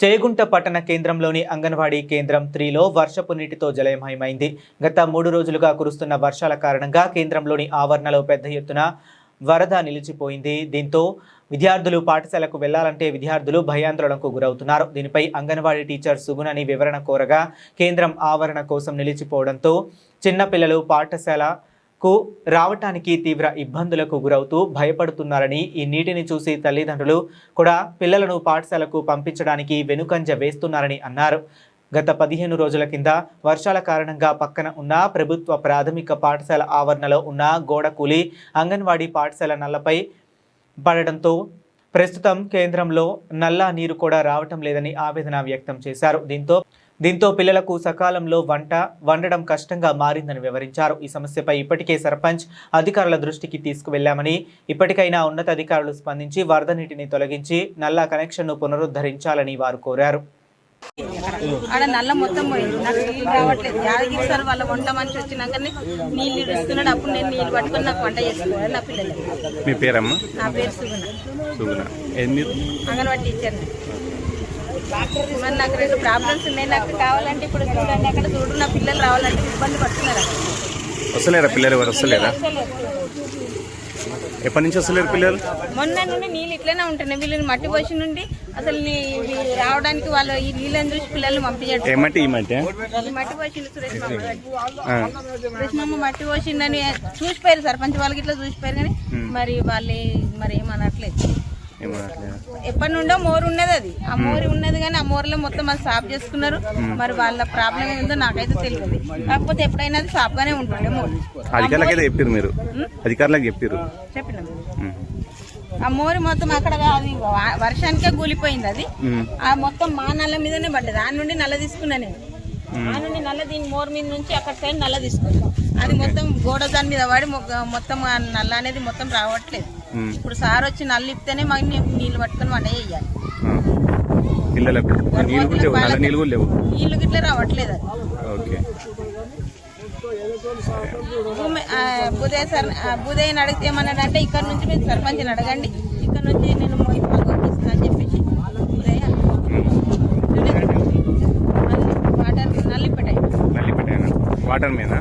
చేగుంట పట్టణ కేంద్రంలోని అంగన్వాడీ కేంద్రం 3లో వర్షపు నీటితో జలమయమైంది. గత 3 రోజులుగా కురుస్తున్న వర్షాల కారణంగా కేంద్రంలోని ఆవరణలో పెద్ద ఎత్తున వరద నిలిచిపోయింది. దీంతో విద్యార్థులు పాఠశాలకు వెళ్లాలంటే విద్యార్థులు భయాందోళనకు గురవుతున్నారు. దీనిపై అంగన్వాడీ టీచర్ సుగుణని వివరణ కోరగా కేంద్రం ఆవరణ కోసం నిలిచిపోవడంతో చిన్నపిల్లలు పాఠశాలకు రావటానికి తీవ్ర ఇబ్బందులకు గురవుతూ భయపడుతున్నారని, ఈ నీటిని చూసి తల్లిదండ్రులు కూడా పిల్లలను పాఠశాలకు పంపించడానికి వెనుకంజ వేస్తున్నారని అన్నారు. గత 15 రోజుల కింద వర్షాల కారణంగా పక్కన ఉన్న ప్రభుత్వ ప్రాథమిక పాఠశాల ఆవరణలో ఉన్న గోడ కూలి అంగన్వాడీ పాఠశాల నల్లపై పడడంతో ప్రస్తుతం కేంద్రంలో నల్లా నీరు కూడా రావటం లేదని ఆవేదన వ్యక్తం చేశారు. దీంతో పిల్లలకు సకాలంలో వండడం కష్టంగా మారిందని వివరించారు. ఈ సమస్యపై ఇప్పటికే సర్పంచ్ అధికారుల దృష్టికి తీసుకువెళ్లామని, ఇప్పటికైనా ఉన్నతాధికారులు స్పందించి వరద నీటిని తొలగించి నల్లా కనెక్షన్ను పునరుద్ధరించాలని వారు కోరారు. ఆడ నల్ల మొత్తం పోయింది. నాకు నీళ్ళు రావట్లేదు. యాదగిరి సార్ వాళ్ళ వంట మనిషి వచ్చినాకనే నీళ్ళు ఇస్తున్నాడు. అప్పుడు నేను నీళ్ళు పట్టుకొని నాకు వంట చేసుకోవాలి నా పిల్లలకి. మీ పేరమ్మా? నా పేరు సుగుణ. అంగన్వాడీ టీచర్. మరి నాకు 2 ప్రాబ్లమ్స్ ఉన్నాయి. నాకు కావాలంటే ఇప్పుడు చూడండి, అక్కడ చూడు, నా పిల్లలు రావాలంటే ఇబ్బంది పడుతున్నారు. వస్తలేరా పిల్లలు? ఎవరు వస్తలేరా? ఎప్పటి నుంచి వస్తలేరు పిల్లలు? మొన్న నుండి నీళ్ళు ఇట్లనే ఉంటున్నాయి. వీళ్ళని మట్టి పోసి నుండి అసలు రావడానికి వాళ్ళు ఈ నీళ్ళని చూసి పిల్లల్ని పంపించండి. ఈ మట్టి పోసిండు సురేష్మమ్మ మట్టి పోసిందని చూసిపోయారు. సర్పంచ్ వాళ్ళకి ఇట్లా చూసిపోయారు కానీ మరి వాళ్ళు మరి ఏమనట్లేదు. ఎప్పటి నుండో మోరు ఉన్నది. అది ఆ మోరు ఉన్నది కానీ ఆ మోరులో మొత్తం అది సాఫ్ చేసుకున్నారు. మరి వాళ్ళ ప్రాబ్లం ఏందో నాకైతే తెలియదు. కాకపోతే ఎప్పుడైనా అది సాఫ్ గానే ఉంటుండే మోరు. చెప్పినాం. ఆ మోరి మొత్తం అక్కడ అది వర్షానికే కూలిపోయింది. అది ఆ మొత్తం మా నల్ల మీదనే పడ్డది. ఆ నుండి నల్ల తీసుకున్నా నేను. ఆ నుండి నల్ల దీని మోరు మీద నుంచి అక్కడ సైడ్ నల్ల తీసుకున్నా. అది మొత్తం గోడ దాని మీద పడి మొత్తం నల్ల అనేది మొత్తం రావట్లేదు. ఇప్పుడు సార్ వచ్చి నల్లు ఇప్పితేనే మాకు నీళ్లు పట్టుకొని వంట చేయాలి. నీళ్లు గిట్లా రావట్లేదు. బుధయ్యని అడిగితే ఏమన్నాడంటే ఇక్కడ నుంచి మీరు సర్పంచ్ని అడగండి, ఇక్కడ నుంచి నేను పంపిస్తాను అని చెప్పేసి బుధయ్య వాటర్ నల్లిపేట వాటర్ మీద